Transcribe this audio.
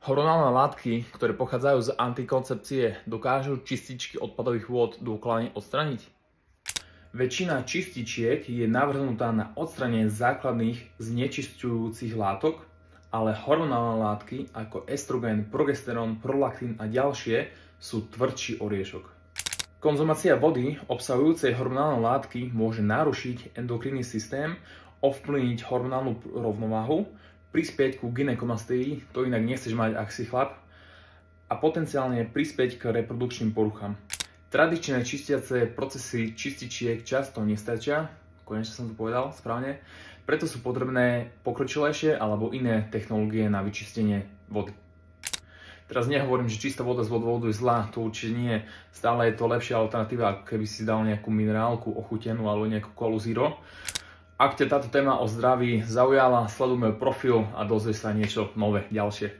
Hormonálne látky, ktoré pochádzajú z antikoncepcie, dokážu čističky odpadových vôd dôkladne odstraniť? Väčšina čističiek je navrhnutá na odstranenie základných znečisťujúcich látok, ale hormonálne látky ako estrogen, progesterón, prolaktín a ďalšie sú tvrdší oriešok. Konzumácia vody obsahujúcej hormonálne látky môže narušiť endokrinný systém, ovplyvniť hormonálnu rovnováhu, prispieť ku gynekomastii, to inak nechceš mať, ak si chlap, a potenciálne prispieť k reprodukčným poruchám. Tradičné čistiace procesy čističiek často nestačia, konečne som to povedal správne, preto sú potrebné pokročilejšie alebo iné technológie na vyčistenie vody. Teraz nehovorím, že čistá voda z vodovodu je zlá, to určite nie. Stále je to lepšia alternatíva, ako keby si dal nejakú minerálku ochutenú alebo nejakú kolu zero. Ak ťa táto téma o zdraví zaujala, sleduj môj profil a dozvieš sa niečo nové ďalšie.